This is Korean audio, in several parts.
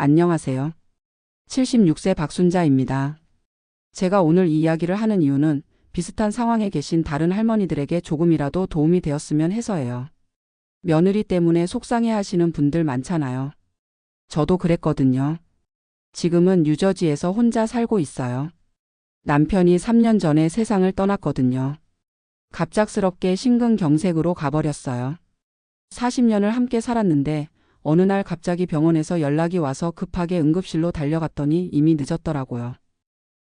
안녕하세요. 76세 박순자입니다. 제가 오늘 이 이야기를 하는 이유는 비슷한 상황에 계신 다른 할머니들에게 조금이라도 도움이 되었으면 해서예요. 며느리 때문에 속상해 하시는 분들 많잖아요. 저도 그랬거든요. 지금은 뉴저지에서 혼자 살고 있어요. 남편이 3년 전에 세상을 떠났거든요. 갑작스럽게 심근경색으로 가버렸어요. 40년을 함께 살았는데 어느 날 갑자기 병원에서 연락이 와서 급하게 응급실로 달려갔더니 이미 늦었더라고요.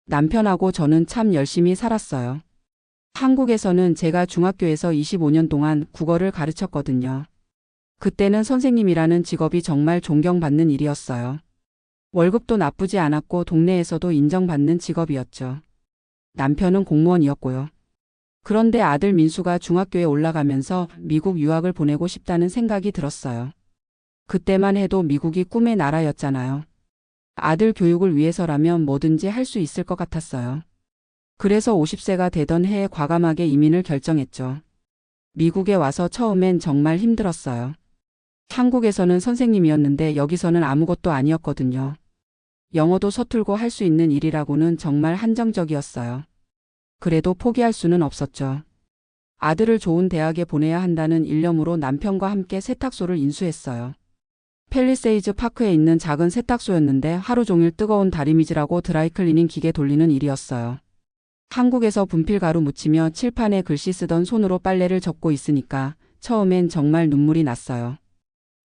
남편하고 저는 참 열심히 살았어요. 한국에서는 제가 중학교에서 25년 동안 국어를 가르쳤거든요. 그때는 선생님이라는 직업이 정말 존경받는 일이었어요. 월급도 나쁘지 않았고 동네에서도 인정받는 직업이었죠. 남편은 공무원이었고요. 그런데 아들 민수가 중학교에 올라가면서 미국 유학을 보내고 싶다는 생각이 들었어요. 그때만 해도 미국이 꿈의 나라였잖아요. 아들 교육을 위해서라면 뭐든지 할 수 있을 것 같았어요. 그래서 50세가 되던 해에 과감하게 이민을 결정했죠. 미국에 와서 처음엔 정말 힘들었어요. 한국에서는 선생님이었는데 여기서는 아무것도 아니었거든요. 영어도 서툴고 할 수 있는 일이라고는 정말 한정적이었어요. 그래도 포기할 수는 없었죠. 아들을 좋은 대학에 보내야 한다는 일념으로 남편과 함께 세탁소를 인수했어요. 팰리세이즈 파크에 있는 작은 세탁소였는데 하루 종일 뜨거운 다리미질하고 드라이클리닝 기계 돌리는 일이었어요. 한국에서 분필가루 묻히며 칠판에 글씨 쓰던 손으로 빨래를 접고 있으니까 처음엔 정말 눈물이 났어요.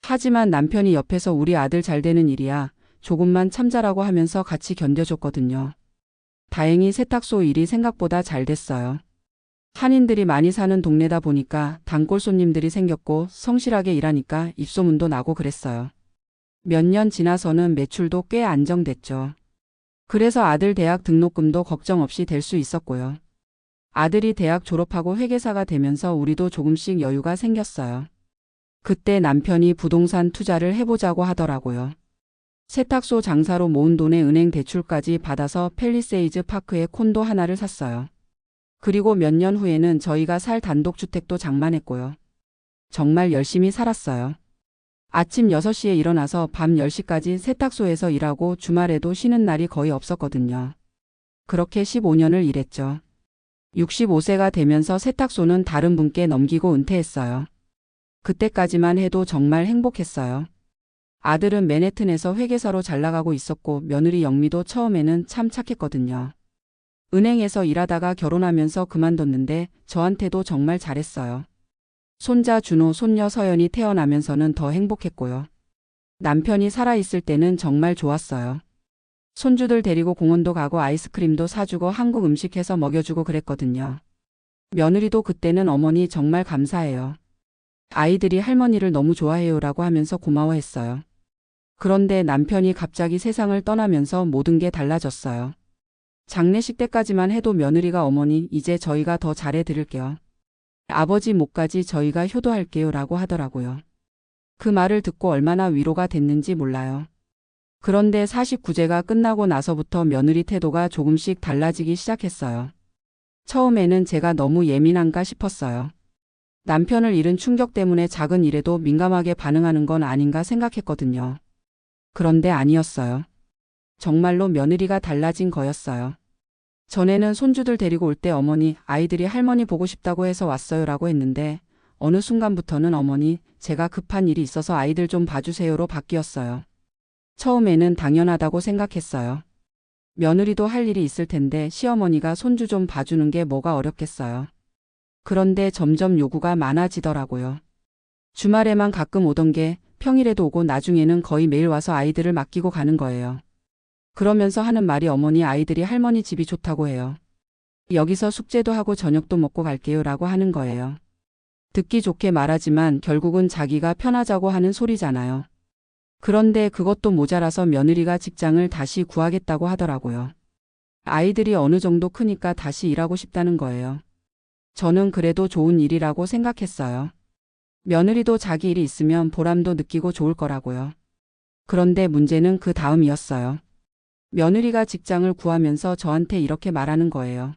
하지만 남편이 옆에서 우리 아들 잘 되는 일이야, 조금만 참자라고 하면서 같이 견뎌줬거든요. 다행히 세탁소 일이 생각보다 잘 됐어요. 한인들이 많이 사는 동네다 보니까 단골 손님들이 생겼고 성실하게 일하니까 입소문도 나고 그랬어요. 몇 년 지나서는 매출도 꽤 안정됐죠. 그래서 아들 대학 등록금도 걱정 없이 될 수 있었고요. 아들이 대학 졸업하고 회계사가 되면서 우리도 조금씩 여유가 생겼어요. 그때 남편이 부동산 투자를 해보자고 하더라고요. 세탁소 장사로 모은 돈에 은행 대출까지 받아서 팰리세이즈 파크에 콘도 하나를 샀어요. 그리고 몇 년 후에는 저희가 살 단독주택도 장만했고요. 정말 열심히 살았어요. 아침 6시에 일어나서 밤 10시까지 세탁소에서 일하고 주말에도 쉬는 날이 거의 없었거든요. 그렇게 15년을 일했죠. 65세가 되면서 세탁소는 다른 분께 넘기고 은퇴했어요. 그때까지만 해도 정말 행복했어요. 아들은 맨해튼에서 회계사로 잘 나가고 있었고 며느리 영미도 처음에는 참 착했거든요. 은행에서 일하다가 결혼하면서 그만뒀는데 저한테도 정말 잘했어요. 손자 준호, 손녀 서연이 태어나면서는 더 행복했고요. 남편이 살아있을 때는 정말 좋았어요. 손주들 데리고 공원도 가고 아이스크림도 사주고 한국 음식 해서 먹여주고 그랬거든요. 며느리도 그때는 어머니 정말 감사해요. 아이들이 할머니를 너무 좋아해요라고 하면서 고마워했어요. 그런데 남편이 갑자기 세상을 떠나면서 모든 게 달라졌어요. 장례식 때까지만 해도 며느리가 어머니 이제 저희가 더 잘해드릴게요. 아버지 목까지 저희가 효도할게요 라고 하더라고요. 그 말을 듣고 얼마나 위로가 됐는지 몰라요. 그런데 49제가 끝나고 나서부터 며느리 태도가 조금씩 달라지기 시작했어요. 처음에는 제가 너무 예민한가 싶었어요. 남편을 잃은 충격 때문에 작은 일에도 민감하게 반응하는 건 아닌가 생각했거든요. 그런데 아니었어요. 정말로 며느리가 달라진 거였어요. 전에는 손주들 데리고 올 때 어머니, 아이들이 할머니 보고 싶다고 해서 왔어요 라고 했는데 어느 순간부터는 어머니, 제가 급한 일이 있어서 아이들 좀 봐주세요로 바뀌었어요. 처음에는 당연하다고 생각했어요. 며느리도 할 일이 있을 텐데 시어머니가 손주 좀 봐주는 게 뭐가 어렵겠어요. 그런데 점점 요구가 많아지더라고요. 주말에만 가끔 오던 게 평일에도 오고 나중에는 거의 매일 와서 아이들을 맡기고 가는 거예요. 그러면서 하는 말이 어머니 아이들이 할머니 집이 좋다고 해요. 여기서 숙제도 하고 저녁도 먹고 갈게요 라고 하는 거예요. 듣기 좋게 말하지만 결국은 자기가 편하자고 하는 소리잖아요. 그런데 그것도 모자라서 며느리가 직장을 다시 구하겠다고 하더라고요. 아이들이 어느 정도 크니까 다시 일하고 싶다는 거예요. 저는 그래도 좋은 일이라고 생각했어요. 며느리도 자기 일이 있으면 보람도 느끼고 좋을 거라고요. 그런데 문제는 그 다음이었어요. 며느리가 직장을 구하면서 저한테 이렇게 말하는 거예요.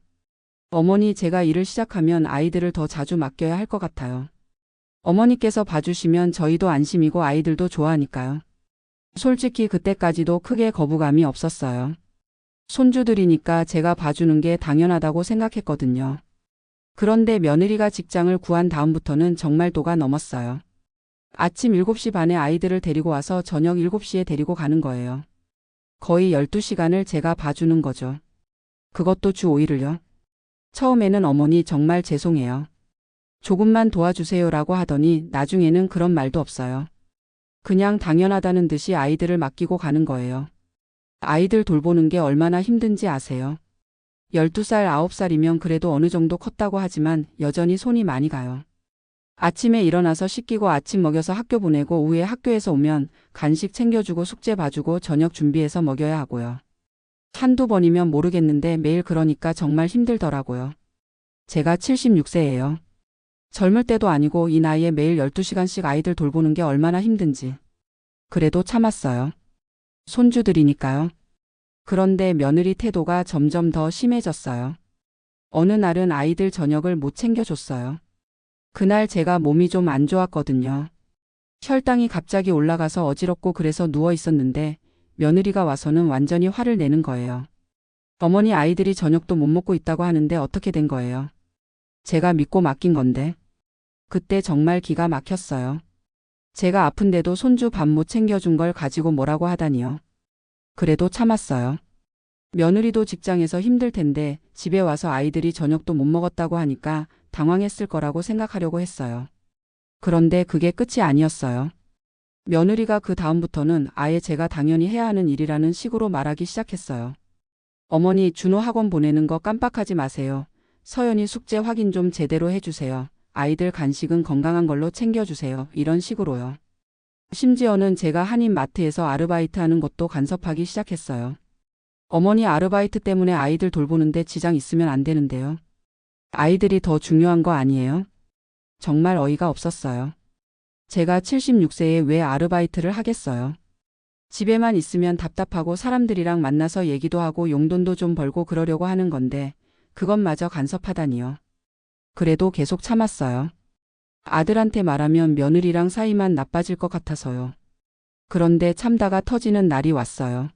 어머니, 제가 일을 시작하면 아이들을 더 자주 맡겨야 할 것 같아요. 어머니께서 봐주시면 저희도 안심이고 아이들도 좋아하니까요. 솔직히 그때까지도 크게 거부감이 없었어요. 손주들이니까 제가 봐주는 게 당연하다고 생각했거든요. 그런데 며느리가 직장을 구한 다음부터는 정말 도가 넘었어요. 아침 7시 반에 아이들을 데리고 와서 저녁 7시에 데리고 가는 거예요. 거의 12시간을 제가 봐주는 거죠. 그것도 주 5일을요. 처음에는 어머니 정말 죄송해요. 조금만 도와주세요라고 하더니 나중에는 그런 말도 없어요. 그냥 당연하다는 듯이 아이들을 맡기고 가는 거예요. 아이들 돌보는 게 얼마나 힘든지 아세요? 12살, 9살이면 그래도 어느 정도 컸다고 하지만 여전히 손이 많이 가요. 아침에 일어나서 씻기고 아침 먹여서 학교 보내고 오후에 학교에서 오면 간식 챙겨주고 숙제 봐주고 저녁 준비해서 먹여야 하고요. 한두 번이면 모르겠는데 매일 그러니까 정말 힘들더라고요. 제가 76세예요. 젊을 때도 아니고 이 나이에 매일 12시간씩 아이들 돌보는 게 얼마나 힘든지. 그래도 참았어요. 손주들이니까요. 그런데 며느리 태도가 점점 더 심해졌어요. 어느 날은 아이들 저녁을 못 챙겨줬어요. 그날 제가 몸이 좀 안 좋았거든요. 혈당이 갑자기 올라가서 어지럽고 그래서 누워 있었는데 며느리가 와서는 완전히 화를 내는 거예요. 어머니 아이들이 저녁도 못 먹고 있다고 하는데 어떻게 된 거예요? 제가 믿고 맡긴 건데. 그때 정말 기가 막혔어요. 제가 아픈데도 손주 밥 못 챙겨준 걸 가지고 뭐라고 하다니요. 그래도 참았어요. 며느리도 직장에서 힘들 텐데 집에 와서 아이들이 저녁도 못 먹었다고 하니까 당황했을 거라고 생각하려고 했어요. 그런데 그게 끝이 아니었어요. 며느리가 그 다음부터는 아예 제가 당연히 해야 하는 일이라는 식으로 말하기 시작했어요. 어머니 준호 학원 보내는 거 깜빡하지 마세요. 서연이 숙제 확인 좀 제대로 해주세요. 아이들 간식은 건강한 걸로 챙겨주세요. 이런 식으로요. 심지어는 제가 한인 마트에서 아르바이트 하는 것도 간섭하기 시작했어요. 어머니 아르바이트 때문에 아이들 돌보는데 지장 있으면 안 되는데요. 아이들이 더 중요한 거 아니에요? 정말 어이가 없었어요. 제가 76세에 왜 아르바이트를 하겠어요? 집에만 있으면 답답하고 사람들이랑 만나서 얘기도 하고 용돈도 좀 벌고 그러려고 하는 건데 그것마저 간섭하다니요. 그래도 계속 참았어요. 아들한테 말하면 며느리랑 사이만 나빠질 것 같아서요. 그런데 참다가 터지는 날이 왔어요.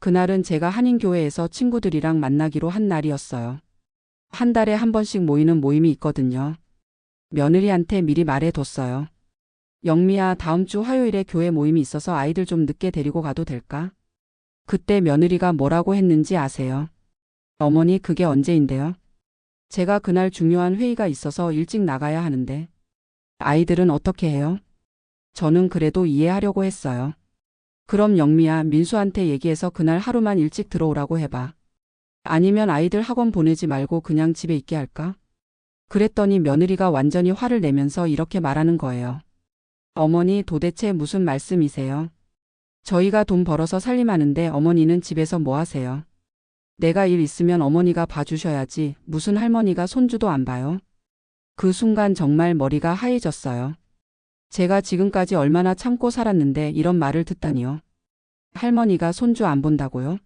그날은 제가 한인교회에서 친구들이랑 만나기로 한 날이었어요. 한 달에 한 번씩 모이는 모임이 있거든요. 며느리한테 미리 말해뒀어요. 영미야, 다음 주 화요일에 교회 모임이 있어서 아이들 좀 늦게 데리고 가도 될까? 그때 며느리가 뭐라고 했는지 아세요? 어머니, 그게 언제인데요? 제가 그날 중요한 회의가 있어서 일찍 나가야 하는데. 아이들은 어떻게 해요? 저는 그래도 이해하려고 했어요. 그럼 영미야, 민수한테 얘기해서 그날 하루만 일찍 들어오라고 해봐. 아니면 아이들 학원 보내지 말고 그냥 집에 있게 할까? 그랬더니 며느리가 완전히 화를 내면서 이렇게 말하는 거예요. 어머니, 도대체 무슨 말씀이세요? 저희가 돈 벌어서 살림하는데 어머니는 집에서 뭐 하세요? 내가 일 있으면 어머니가 봐주셔야지 무슨 할머니가 손주도 안 봐요? 그 순간 정말 머리가 하얘졌어요. 제가 지금까지 얼마나 참고 살았는데 이런 말을 듣다니요. 할머니가 손주 안 본다고요?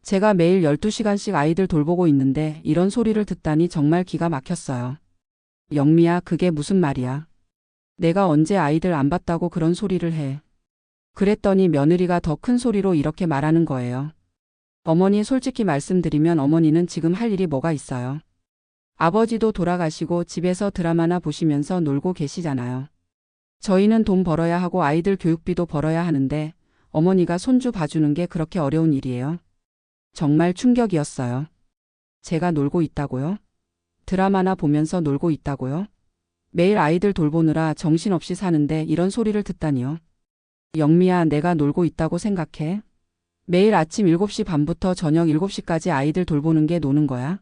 제가 매일 12시간씩 아이들 돌보고 있는데 이런 소리를 듣다니 정말 기가 막혔어요. 영미야, 그게 무슨 말이야? 내가 언제 아이들 안 봤다고 그런 소리를 해. 그랬더니 며느리가 더 큰 소리로 이렇게 말하는 거예요. 어머니, 솔직히 말씀드리면 어머니는 지금 할 일이 뭐가 있어요? 아버지도 돌아가시고 집에서 드라마나 보시면서 놀고 계시잖아요. 저희는 돈 벌어야 하고 아이들 교육비도 벌어야 하는데 어머니가 손주 봐주는 게 그렇게 어려운 일이에요? 정말 충격이었어요. 제가 놀고 있다고요? 드라마나 보면서 놀고 있다고요? 매일 아이들 돌보느라 정신없이 사는데 이런 소리를 듣다니요. 영미야, 내가 놀고 있다고 생각해? 매일 아침 7시 반부터 저녁 7시까지 아이들 돌보는 게 노는 거야?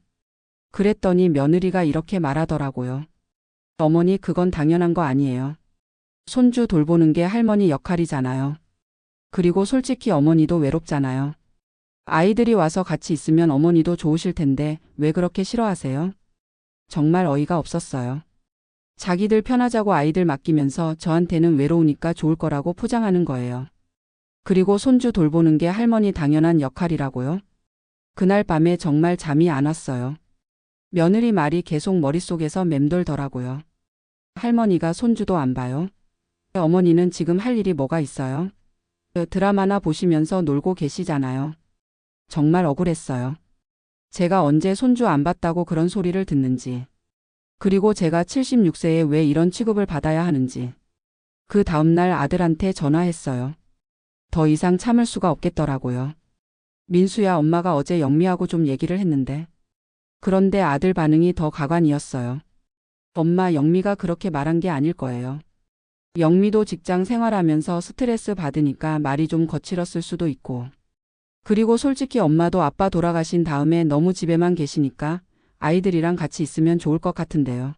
그랬더니 며느리가 이렇게 말하더라고요. 어머니, 그건 당연한 거 아니에요. 손주 돌보는 게 할머니 역할이잖아요. 그리고 솔직히 어머니도 외롭잖아요. 아이들이 와서 같이 있으면 어머니도 좋으실 텐데 왜 그렇게 싫어하세요? 정말 어이가 없었어요. 자기들 편하자고 아이들 맡기면서 저한테는 외로우니까 좋을 거라고 포장하는 거예요. 그리고 손주 돌보는 게 할머니 당연한 역할이라고요? 그날 밤에 정말 잠이 안 왔어요. 며느리 말이 계속 머릿속에서 맴돌더라고요. 할머니가 손주도 안 봐요? 어머니는 지금 할 일이 뭐가 있어요? 드라마나 보시면서 놀고 계시잖아요. 정말 억울했어요. 제가 언제 손주 안 봤다고 그런 소리를 듣는지. 그리고 제가 76세에 왜 이런 취급을 받아야 하는지. 그 다음날 아들한테 전화했어요. 더 이상 참을 수가 없겠더라고요. 민수야, 엄마가 어제 영미하고 좀 얘기를 했는데. 그런데 아들 반응이 더 가관이었어요. 엄마, 영미가 그렇게 말한 게 아닐 거예요. 영미도 직장 생활하면서 스트레스 받으니까 말이 좀 거칠었을 수도 있고. 그리고 솔직히 엄마도 아빠 돌아가신 다음에 너무 집에만 계시니까 아이들이랑 같이 있으면 좋을 것 같은데요.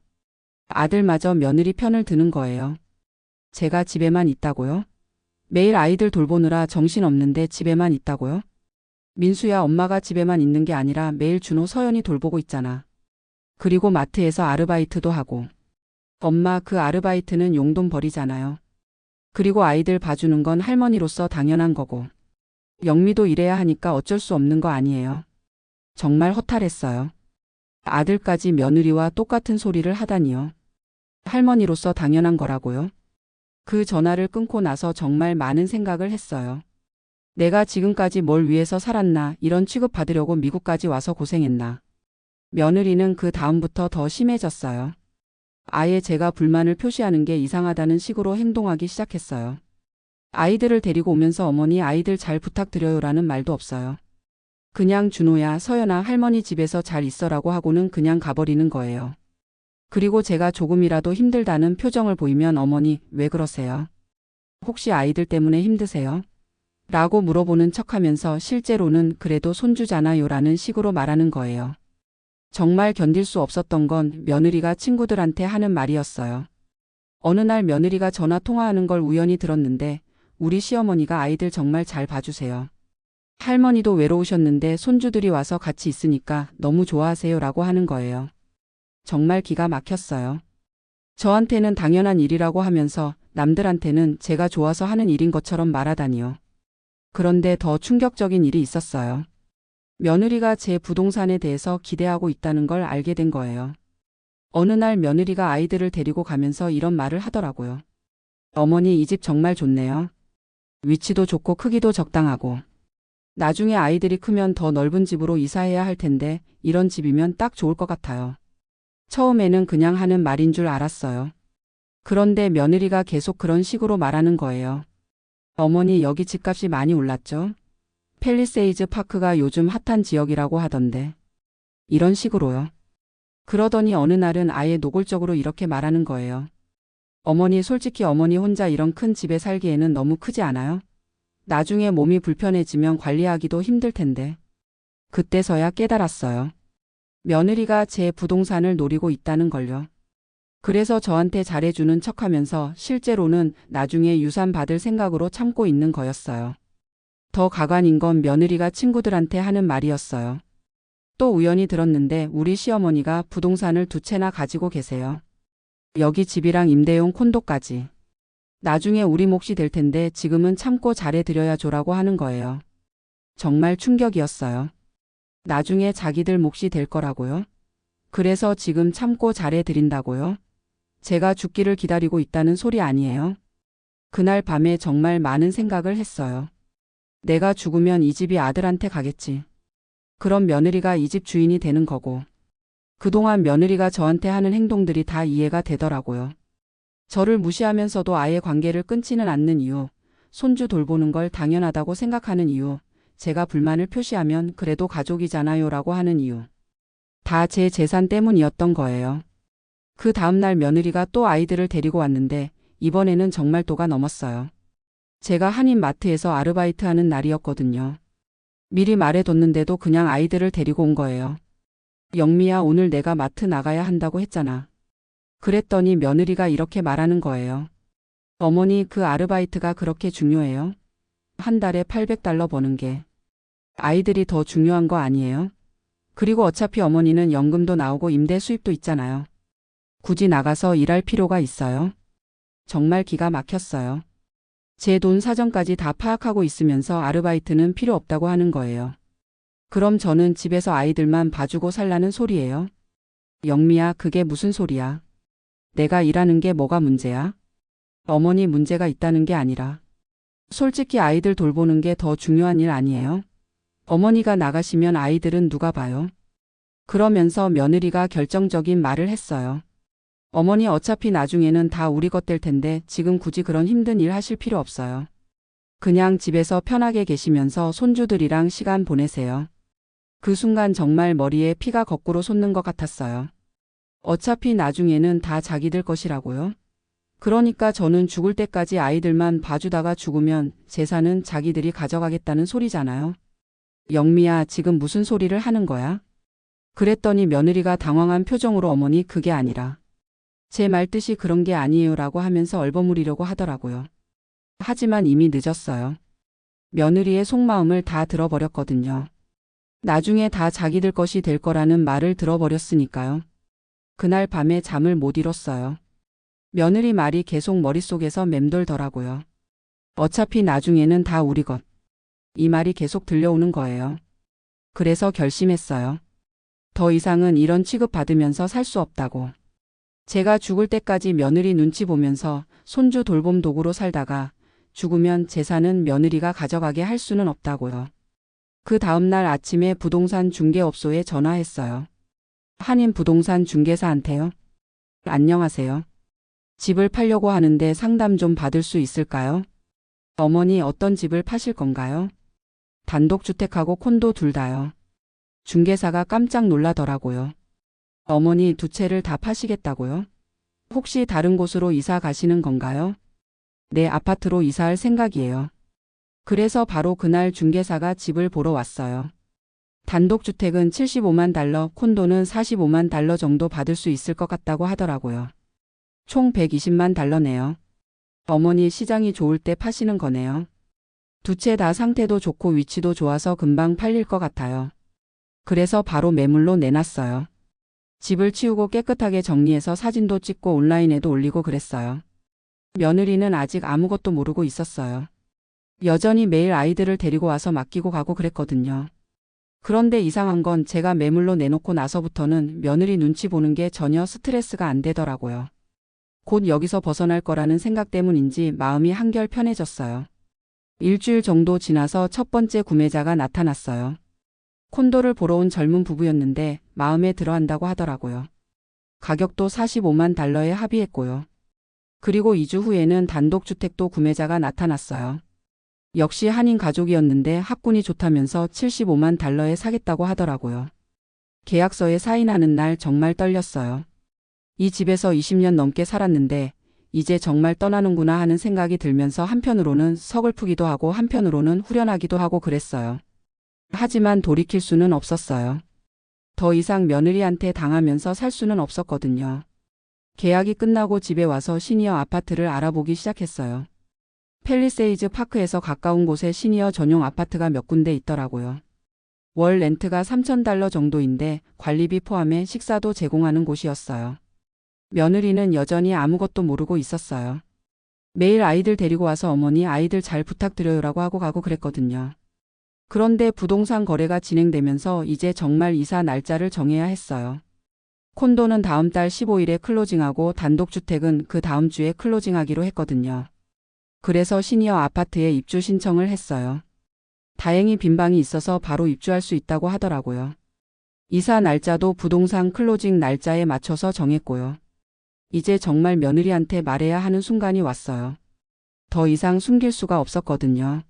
아들마저 며느리 편을 드는 거예요. 제가 집에만 있다고요? 매일 아이들 돌보느라 정신없는데 집에만 있다고요? 민수야, 엄마가 집에만 있는 게 아니라 매일 준호, 서연이 돌보고 있잖아. 그리고 마트에서 아르바이트도 하고. 엄마, 그 아르바이트는 용돈 벌이잖아요. 그리고 아이들 봐주는 건 할머니로서 당연한 거고. 영미도 일해야 하니까 어쩔 수 없는 거 아니에요. 정말 허탈했어요. 아들까지 며느리와 똑같은 소리를 하다니요. 할머니로서 당연한 거라고요. 그 전화를 끊고 나서 정말 많은 생각을 했어요. 내가 지금까지 뭘 위해서 살았나, 이런 취급받으려고 미국까지 와서 고생했나. 며느리는 그 다음부터 더 심해졌어요. 아예 제가 불만을 표시하는 게 이상하다는 식으로 행동하기 시작했어요. 아이들을 데리고 오면서 어머니, 아이들 잘 부탁드려요라는 말도 없어요. 그냥 준호야, 서연아, 할머니 집에서 잘 있어라고 하고는 그냥 가버리는 거예요. 그리고 제가 조금이라도 힘들다는 표정을 보이면 어머니, 왜 그러세요? 혹시 아이들 때문에 힘드세요? 라고 물어보는 척하면서 실제로는 그래도 손주잖아요 라는 식으로 말하는 거예요. 정말 견딜 수 없었던 건 며느리가 친구들한테 하는 말이었어요. 어느 날 며느리가 전화 통화하는 걸 우연히 들었는데 우리 시어머니가 아이들 정말 잘 봐주세요. 할머니도 외로우셨는데 손주들이 와서 같이 있으니까 너무 좋아하세요 라고 하는 거예요. 정말 기가 막혔어요. 저한테는 당연한 일이라고 하면서 남들한테는 제가 좋아서 하는 일인 것처럼 말하다니요. 그런데 더 충격적인 일이 있었어요. 며느리가 제 부동산에 대해서 기대하고 있다는 걸 알게 된 거예요. 어느 날 며느리가 아이들을 데리고 가면서 이런 말을 하더라고요. 어머니, 이 집 정말 좋네요. 위치도 좋고 크기도 적당하고. 나중에 아이들이 크면 더 넓은 집으로 이사해야 할 텐데 이런 집이면 딱 좋을 것 같아요. 처음에는 그냥 하는 말인 줄 알았어요. 그런데 며느리가 계속 그런 식으로 말하는 거예요. 어머니, 여기 집값이 많이 올랐죠? 팰리세이즈 파크가 요즘 핫한 지역이라고 하던데. 이런 식으로요. 그러더니 어느 날은 아예 노골적으로 이렇게 말하는 거예요. 어머니, 솔직히 어머니 혼자 이런 큰 집에 살기에는 너무 크지 않아요? 나중에 몸이 불편해지면 관리하기도 힘들 텐데. 그때서야 깨달았어요. 며느리가 제 부동산을 노리고 있다는 걸요. 그래서 저한테 잘해주는 척하면서 실제로는 나중에 유산 받을 생각으로 참고 있는 거였어요. 더 가관인 건 며느리가 친구들한테 하는 말이었어요. 또 우연히 들었는데 우리 시어머니가 부동산을 2채나 가지고 계세요. 여기 집이랑 임대용 콘도까지. 나중에 우리 몫이 될 텐데 지금은 참고 잘해드려야 줘라고 하는 거예요. 정말 충격이었어요. 나중에 자기들 몫이 될 거라고요? 그래서 지금 참고 잘해드린다고요? 제가 죽기를 기다리고 있다는 소리 아니에요? 그날 밤에 정말 많은 생각을 했어요. 내가 죽으면 이 집이 아들한테 가겠지. 그럼 며느리가 이 집 주인이 되는 거고. 그동안 며느리가 저한테 하는 행동들이 다 이해가 되더라고요. 저를 무시하면서도 아예 관계를 끊지는 않는 이유, 손주 돌보는 걸 당연하다고 생각하는 이유, 제가 불만을 표시하면 그래도 가족이잖아요 라고 하는 이유. 다 제 재산 때문이었던 거예요. 그 다음날 며느리가 또 아이들을 데리고 왔는데 이번에는 정말 도가 넘었어요. 제가 한인마트에서 아르바이트하는 날이었거든요. 미리 말해뒀는데도 그냥 아이들을 데리고 온 거예요. 영미야, 오늘 내가 마트 나가야 한다고 했잖아. 그랬더니 며느리가 이렇게 말하는 거예요. 어머니, 그 아르바이트가 그렇게 중요해요? 한 달에 $800 버는 게. 아이들이 더 중요한 거 아니에요? 그리고 어차피 어머니는 연금도 나오고 임대 수입도 있잖아요. 굳이 나가서 일할 필요가 있어요? 정말 기가 막혔어요. 제 돈 사정까지 다 파악하고 있으면서 아르바이트는 필요 없다고 하는 거예요. 그럼 저는 집에서 아이들만 봐주고 살라는 소리예요? 영미야, 그게 무슨 소리야? 내가 일하는 게 뭐가 문제야? 어머니, 문제가 있다는 게 아니라 솔직히 아이들 돌보는 게 더 중요한 일 아니에요? 어머니가 나가시면 아이들은 누가 봐요? 그러면서 며느리가 결정적인 말을 했어요. 어머니 어차피 나중에는 다 우리 것 될 텐데 지금 굳이 그런 힘든 일 하실 필요 없어요. 그냥 집에서 편하게 계시면서 손주들이랑 시간 보내세요. 그 순간 정말 머리에 피가 거꾸로 솟는 것 같았어요. 어차피 나중에는 다 자기들 것이라고요. 그러니까 저는 죽을 때까지 아이들만 봐주다가 죽으면 재산은 자기들이 가져가겠다는 소리잖아요. 영미야, 지금 무슨 소리를 하는 거야? 그랬더니 며느리가 당황한 표정으로 어머니 그게 아니라 제 말 뜻이 그런 게 아니에요라고 하면서 얼버무리려고 하더라고요. 하지만 이미 늦었어요. 며느리의 속마음을 다 들어버렸거든요. 나중에 다 자기들 것이 될 거라는 말을 들어버렸으니까요. 그날 밤에 잠을 못 이뤘어요. 며느리 말이 계속 머릿속에서 맴돌더라고요. 어차피 나중에는 다 우리 것. 이 말이 계속 들려오는 거예요. 그래서 결심했어요. 더 이상은 이런 취급 받으면서 살 수 없다고. 제가 죽을 때까지 며느리 눈치 보면서 손주 돌봄 도구로 살다가 죽으면 재산은 며느리가 가져가게 할 수는 없다고요. 그 다음날 아침에 부동산 중개업소에 전화했어요. 한인 부동산 중개사한테요. 안녕하세요. 집을 팔려고 하는데 상담 좀 받을 수 있을까요? 어머니 어떤 집을 파실 건가요? 단독주택하고 콘도 둘 다요. 중개사가 깜짝 놀라더라고요. 어머니 두 채를 다 파시겠다고요? 혹시 다른 곳으로 이사 가시는 건가요? 네, 아파트로 이사할 생각이에요. 그래서 바로 그날 중개사가 집을 보러 왔어요. 단독주택은 75만 달러, 콘도는 45만 달러 정도 받을 수 있을 것 같다고 하더라고요. 총 120만 달러네요. 어머니 시장이 좋을 때 파시는 거네요. 두 채 다 상태도 좋고 위치도 좋아서 금방 팔릴 것 같아요. 그래서 바로 매물로 내놨어요. 집을 치우고 깨끗하게 정리해서 사진도 찍고 온라인에도 올리고 그랬어요. 며느리는 아직 아무것도 모르고 있었어요. 여전히 매일 아이들을 데리고 와서 맡기고 가고 그랬거든요. 그런데 이상한 건 제가 매물로 내놓고 나서부터는 며느리 눈치 보는 게 전혀 스트레스가 안 되더라고요. 곧 여기서 벗어날 거라는 생각 때문인지 마음이 한결 편해졌어요. 일주일 정도 지나서 첫 번째 구매자가 나타났어요. 콘도를 보러 온 젊은 부부였는데 마음에 들어한다고 하더라고요. 가격도 45만 달러에 합의했고요. 그리고 2주 후에는 단독주택도 구매자가 나타났어요. 역시 한인 가족이었는데 학군이 좋다면서 75만 달러에 사겠다고 하더라고요. 계약서에 사인하는 날 정말 떨렸어요. 이 집에서 20년 넘게 살았는데 이제 정말 떠나는구나 하는 생각이 들면서 한편으로는 서글프기도 하고 한편으로는 후련하기도 하고 그랬어요. 하지만 돌이킬 수는 없었어요. 더 이상 며느리한테 당하면서 살 수는 없었거든요. 계약이 끝나고 집에 와서 시니어 아파트를 알아보기 시작했어요. 팰리세이즈 파크에서 가까운 곳에 시니어 전용 아파트가 몇 군데 있더라고요. 월 렌트가 3,000달러 정도인데 관리비 포함해 식사도 제공하는 곳이었어요. 며느리는 여전히 아무것도 모르고 있었어요. 매일 아이들 데리고 와서 어머니 아이들 잘 부탁드려요라고 하고 가고 그랬거든요. 그런데 부동산 거래가 진행되면서 이제 정말 이사 날짜를 정해야 했어요. 콘도는 다음 달 15일에 클로징하고 단독주택은 그 다음 주에 클로징하기로 했거든요. 그래서 시니어 아파트에 입주 신청을 했어요. 다행히 빈방이 있어서 바로 입주할 수 있다고 하더라고요. 이사 날짜도 부동산 클로징 날짜에 맞춰서 정했고요. 이제 정말 며느리한테 말해야 하는 순간이 왔어요. 더 이상 숨길 수가 없었거든요.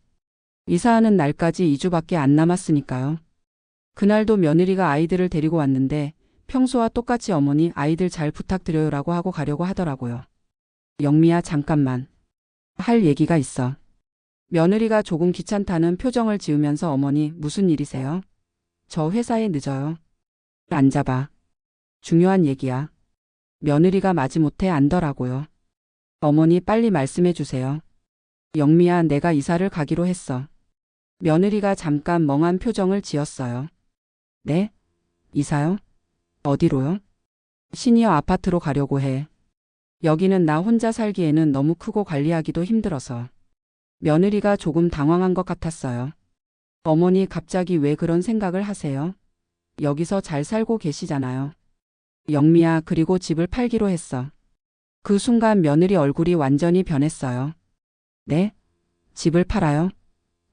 이사하는 날까지 2주밖에 안 남았으니까요. 그날도 며느리가 아이들을 데리고 왔는데 평소와 똑같이 어머니 아이들 잘 부탁드려요라고 하고 가려고 하더라고요. 영미야, 잠깐만. 할 얘기가 있어. 며느리가 조금 귀찮다는 표정을 지으면서 어머니 무슨 일이세요? 저 회사에 늦어요. 앉아봐. 중요한 얘기야. 며느리가 마지못해 안더라고요. 어머니 빨리 말씀해 주세요. 영미야, 내가 이사를 가기로 했어. 며느리가 잠깐 멍한 표정을 지었어요. 네? 이사요? 어디로요? 시니어 아파트로 가려고 해. 여기는 나 혼자 살기에는 너무 크고 관리하기도 힘들어서. 며느리가 조금 당황한 것 같았어요. 어머니 갑자기 왜 그런 생각을 하세요? 여기서 잘 살고 계시잖아요. 영미야, 그리고 집을 팔기로 했어. 그 순간 며느리 얼굴이 완전히 변했어요. 네? 집을 팔아요?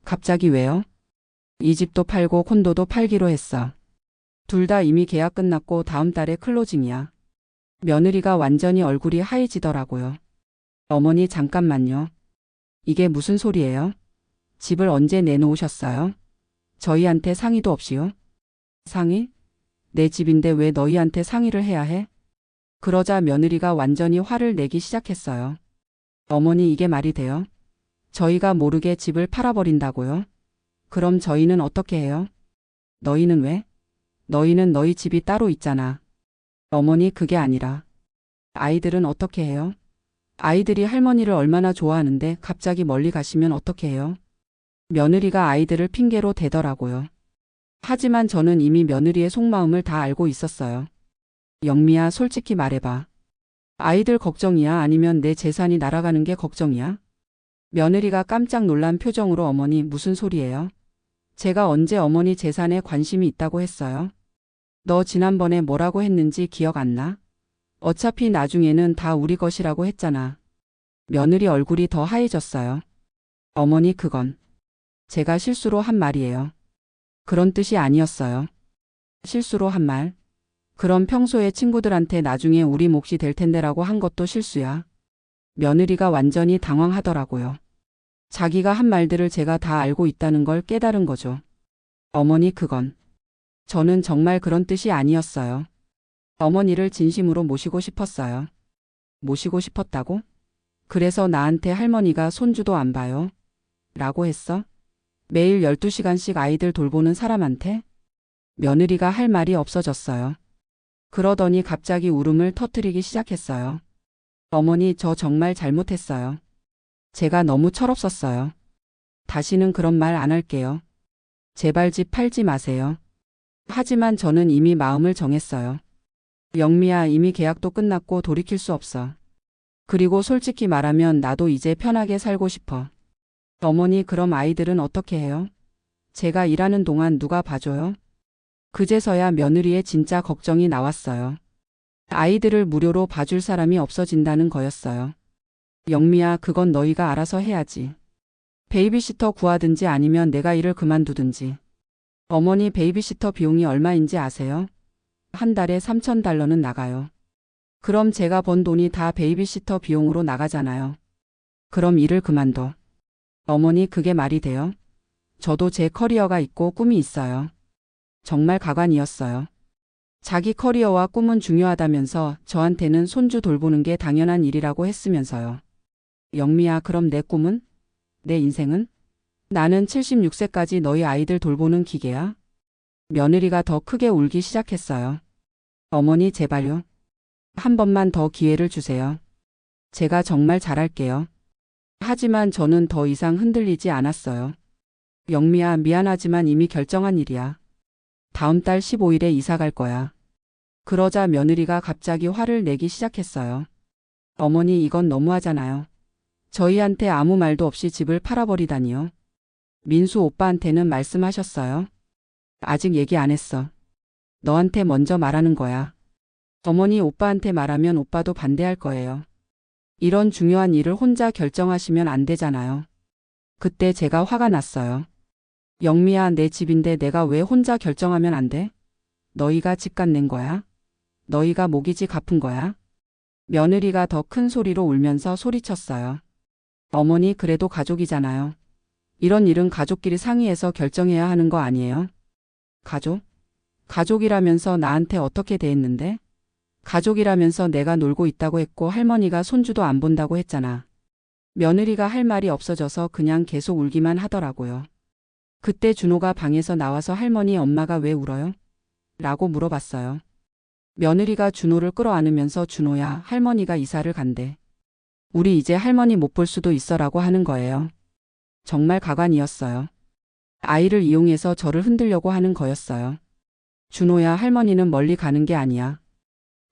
갑자기 왜요? 이 집도 팔고 콘도도 팔기로 했어. 둘 다 이미 계약 끝났고 다음 달에 클로징이야. 며느리가 완전히 얼굴이 하얘지더라고요. 어머니 잠깐만요. 이게 무슨 소리예요? 집을 언제 내놓으셨어요? 저희한테 상의도 없이요? 상의? 내 집인데 왜 너희한테 상의를 해야 해? 그러자 며느리가 완전히 화를 내기 시작했어요. 어머니 이게 말이 돼요? 저희가 모르게 집을 팔아버린다고요? 그럼 저희는 어떻게 해요? 너희는 왜? 너희는 너희 집이 따로 있잖아. 어머니 그게 아니라. 아이들은 어떻게 해요? 아이들이 할머니를 얼마나 좋아하는데 갑자기 멀리 가시면 어떻게 해요? 며느리가 아이들을 핑계로 대더라고요. 하지만 저는 이미 며느리의 속마음을 다 알고 있었어요. 영미야, 솔직히 말해봐. 아이들 걱정이야? 아니면 내 재산이 날아가는 게 걱정이야? 며느리가 깜짝 놀란 표정으로 어머니 무슨 소리예요? 제가 언제 어머니 재산에 관심이 있다고 했어요? 너 지난번에 뭐라고 했는지 기억 안 나? 어차피 나중에는 다 우리 것이라고 했잖아. 며느리 얼굴이 더 하얘졌어요. 어머니 그건 제가 실수로 한 말이에요. 그런 뜻이 아니었어요. 실수로 한 말? 그럼 평소에 친구들한테 나중에 우리 몫이 될 텐데라고 한 것도 실수야. 며느리가 완전히 당황하더라고요. 자기가 한 말들을 제가 다 알고 있다는 걸 깨달은 거죠. 어머니 그건 저는 정말 그런 뜻이 아니었어요. 어머니를 진심으로 모시고 싶었어요. 모시고 싶었다고? 그래서 나한테 할머니가 손주도 안 봐요? 라고 했어? 매일 12시간씩 아이들 돌보는 사람한테? 며느리가 할 말이 없어졌어요. 그러더니 갑자기 울음을 터뜨리기 시작했어요. 어머니 저 정말 잘못했어요. 제가 너무 철없었어요. 다시는 그런 말 안 할게요. 제발 집 팔지 마세요. 하지만 저는 이미 마음을 정했어요. 영미야, 이미 계약도 끝났고 돌이킬 수 없어. 그리고 솔직히 말하면 나도 이제 편하게 살고 싶어. 어머니 그럼 아이들은 어떻게 해요? 제가 일하는 동안 누가 봐줘요? 그제서야 며느리의 진짜 걱정이 나왔어요. 아이들을 무료로 봐줄 사람이 없어진다는 거였어요. 영미야, 그건 너희가 알아서 해야지. 베이비시터 구하든지 아니면 내가 일을 그만두든지. 어머니 베이비시터 비용이 얼마인지 아세요? 한 달에 3,000달러는 나가요. 그럼 제가 번 돈이 다 베이비시터 비용으로 나가잖아요. 그럼 일을 그만둬. 어머니 그게 말이 돼요? 저도 제 커리어가 있고 꿈이 있어요. 정말 가관이었어요. 자기 커리어와 꿈은 중요하다면서 저한테는 손주 돌보는 게 당연한 일이라고 했으면서요. 영미야, 그럼 내 꿈은? 내 인생은? 나는 76세까지 너희 아이들 돌보는 기계야? 며느리가 더 크게 울기 시작했어요. 어머니 제발요. 한 번만 더 기회를 주세요. 제가 정말 잘할게요. 하지만 저는 더 이상 흔들리지 않았어요. 영미야, 미안하지만 이미 결정한 일이야. 다음 달 15일에 이사 갈 거야. 그러자 며느리가 갑자기 화를 내기 시작했어요. 어머니 이건 너무하잖아요. 저희한테 아무 말도 없이 집을 팔아버리다니요. 민수 오빠한테는 말씀하셨어요? 아직 얘기 안 했어. 너한테 먼저 말하는 거야. 어머니 오빠한테 말하면 오빠도 반대할 거예요. 이런 중요한 일을 혼자 결정하시면 안 되잖아요. 그때 제가 화가 났어요. 영미야, 내 집인데 내가 왜 혼자 결정하면 안 돼? 너희가 집값 낸 거야? 너희가 모기지 갚은 거야? 며느리가 더 큰 소리로 울면서 소리쳤어요. 어머니 그래도 가족이잖아요. 이런 일은 가족끼리 상의해서 결정해야 하는 거 아니에요? 가족? 가족이라면서 나한테 어떻게 대했는데? 가족이라면서 내가 놀고 있다고 했고 할머니가 손주도 안 본다고 했잖아. 며느리가 할 말이 없어져서 그냥 계속 울기만 하더라고요. 그때 준호가 방에서 나와서 할머니 엄마가 왜 울어요? 라고 물어봤어요. 며느리가 준호를 끌어안으면서 준호야, 할머니가 이사를 간대. 우리 이제 할머니 못 볼 수도 있어라고 하는 거예요. 정말 가관이었어요. 아이를 이용해서 저를 흔들려고 하는 거였어요. 준호야, 할머니는 멀리 가는 게 아니야.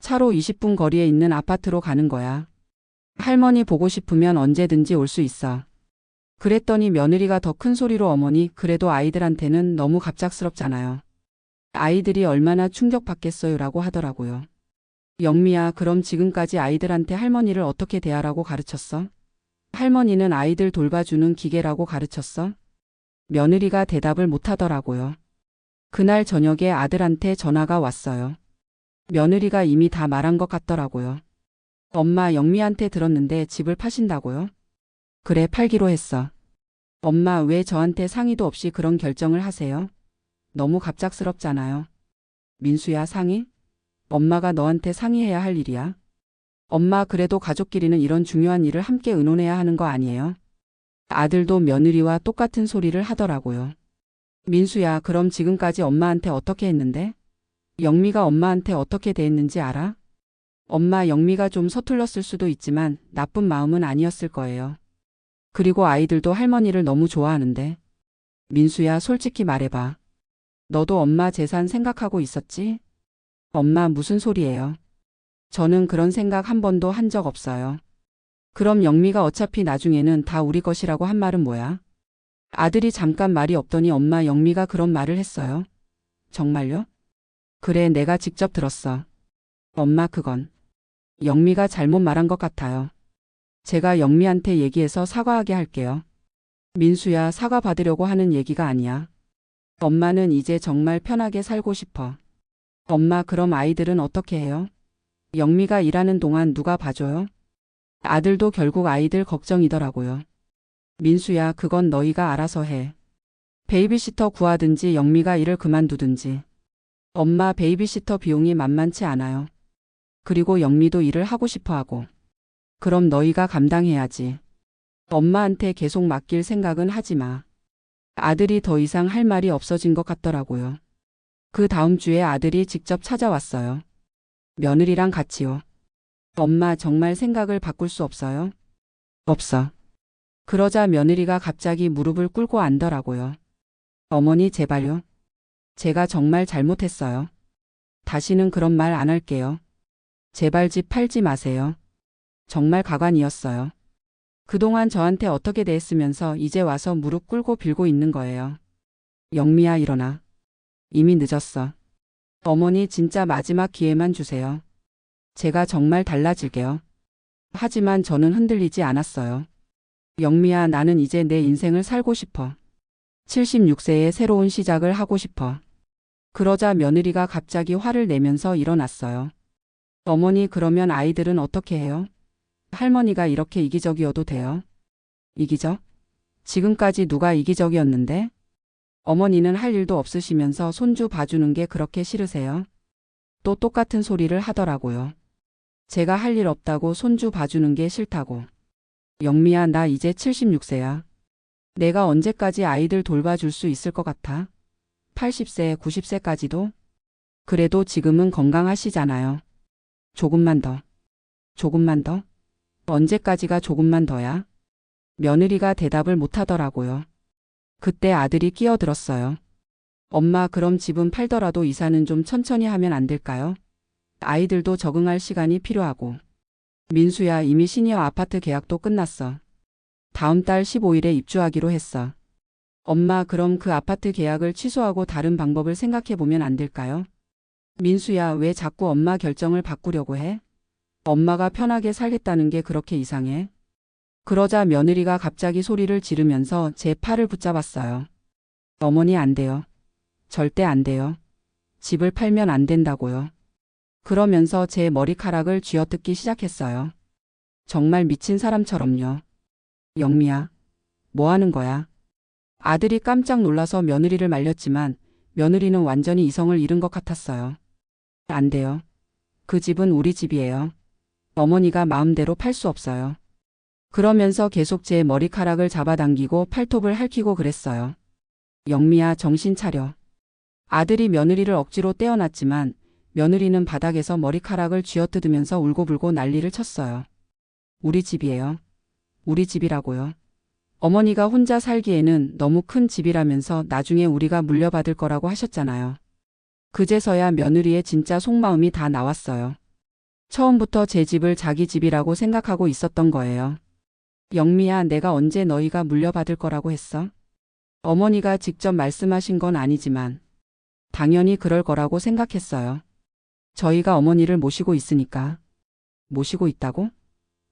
차로 20분 거리에 있는 아파트로 가는 거야. 할머니 보고 싶으면 언제든지 올 수 있어. 그랬더니 며느리가 더 큰 소리로 어머니 그래도 아이들한테는 너무 갑작스럽잖아요. 아이들이 얼마나 충격받겠어요 라고 하더라고요. 영미야, 그럼 지금까지 아이들한테 할머니를 어떻게 대하라고 가르쳤어? 할머니는 아이들 돌봐주는 기계라고 가르쳤어? 며느리가 대답을 못하더라고요. 그날 저녁에 아들한테 전화가 왔어요. 며느리가 이미 다 말한 것 같더라고요. 엄마, 영미한테 들었는데 집을 파신다고요? 그래, 팔기로 했어. 엄마, 왜 저한테 상의도 없이 그런 결정을 하세요? 너무 갑작스럽잖아요. 민수야, 상의? 엄마가 너한테 상의해야 할 일이야. 엄마, 그래도 가족끼리는 이런 중요한 일을 함께 의논해야 하는 거 아니에요? 아들도 며느리와 똑같은 소리를 하더라고요. 민수야, 그럼 지금까지 엄마한테 어떻게 했는데? 영미가 엄마한테 어떻게 대했는지 알아? 엄마, 영미가 좀 서툴렀을 수도 있지만 나쁜 마음은 아니었을 거예요. 그리고 아이들도 할머니를 너무 좋아하는데. 민수야, 솔직히 말해봐. 너도 엄마 재산 생각하고 있었지? 엄마, 무슨 소리예요? 저는 그런 생각 한 번도 한 적 없어요. 그럼 영미가 어차피 나중에는 다 우리 것이라고 한 말은 뭐야? 아들이 잠깐 말이 없더니 엄마, 영미가 그런 말을 했어요. 정말요? 그래, 내가 직접 들었어. 엄마, 그건 영미가 잘못 말한 것 같아요. 제가 영미한테 얘기해서 사과하게 할게요. 민수야, 사과 받으려고 하는 얘기가 아니야. 엄마는 이제 정말 편하게 살고 싶어. 엄마, 그럼 아이들은 어떻게 해요? 영미가 일하는 동안 누가 봐줘요? 아들도 결국 아이들 걱정이더라고요. 민수야, 그건 너희가 알아서 해. 베이비시터 구하든지 영미가 일을 그만두든지. 엄마, 베이비시터 비용이 만만치 않아요. 그리고 영미도 일을 하고 싶어 하고. 그럼 너희가 감당해야지. 엄마한테 계속 맡길 생각은 하지 마. 아들이 더 이상 할 말이 없어진 것 같더라고요. 그 다음 주에 아들이 직접 찾아왔어요. 며느리랑 같이요. 엄마, 정말 생각을 바꿀 수 없어요? 없어. 그러자 며느리가 갑자기 무릎을 꿇고 앉더라고요. 어머니, 제발요. 제가 정말 잘못했어요. 다시는 그런 말 안 할게요. 제발 집 팔지 마세요. 정말 가관이었어요. 그동안 저한테 어떻게 대했으면서 이제 와서 무릎 꿇고 빌고 있는 거예요. 영미야, 일어나. 이미 늦었어. 어머니, 진짜 마지막 기회만 주세요. 제가 정말 달라질게요. 하지만 저는 흔들리지 않았어요. 영미야, 나는 이제 내 인생을 살고 싶어. 76세에 새로운 시작을 하고 싶어. 그러자 며느리가 갑자기 화를 내면서 일어났어요. 어머니, 그러면 아이들은 어떻게 해요? 할머니가 이렇게 이기적이어도 돼요? 이기적? 지금까지 누가 이기적이었는데? 어머니는 할 일도 없으시면서 손주 봐주는 게 그렇게 싫으세요? 또 똑같은 소리를 하더라고요. 제가 할 일 없다고 손주 봐주는 게 싫다고. 영미야, 나 이제 76세야. 내가 언제까지 아이들 돌봐줄 수 있을 것 같아? 80세, 90세까지도? 그래도 지금은 건강하시잖아요. 조금만 더. 조금만 더? 언제까지가 조금만 더야? 며느리가 대답을 못하더라고요. 그때 아들이 끼어들었어요. 엄마, 그럼 집은 팔더라도 이사는 좀 천천히 하면 안 될까요? 아이들도 적응할 시간이 필요하고. 민수야, 이미 시니어 아파트 계약도 끝났어. 다음 달 15일에 입주하기로 했어. 엄마, 그럼 그 아파트 계약을 취소하고 다른 방법을 생각해 보면 안 될까요? 민수야, 왜 자꾸 엄마 결정을 바꾸려고 해? 엄마가 편하게 살겠다는 게 그렇게 이상해? 그러자 며느리가 갑자기 소리를 지르면서 제 팔을 붙잡았어요. 어머니, 안 돼요. 절대 안 돼요. 집을 팔면 안 된다고요. 그러면서 제 머리카락을 쥐어뜯기 시작했어요. 정말 미친 사람처럼요. 영미야, 뭐 하는 거야? 아들이 깜짝 놀라서 며느리를 말렸지만 며느리는 완전히 이성을 잃은 것 같았어요. 안 돼요. 그 집은 우리 집이에요. 어머니가 마음대로 팔 수 없어요. 그러면서 계속 제 머리카락을 잡아당기고 팔톱을 핥히고 그랬어요. 영미야, 정신 차려. 아들이 며느리를 억지로 떼어놨지만 며느리는 바닥에서 머리카락을 쥐어뜯으면서 울고불고 난리를 쳤어요. 우리 집이에요. 우리 집이라고요. 어머니가 혼자 살기에는 너무 큰 집이라면서 나중에 우리가 물려받을 거라고 하셨잖아요. 그제서야 며느리의 진짜 속마음이 다 나왔어요. 처음부터 제 집을 자기 집이라고 생각하고 있었던 거예요. 영미야, 내가 언제 너희가 물려받을 거라고 했어? 어머니가 직접 말씀하신 건 아니지만 당연히 그럴 거라고 생각했어요. 저희가 어머니를 모시고 있으니까. 모시고 있다고?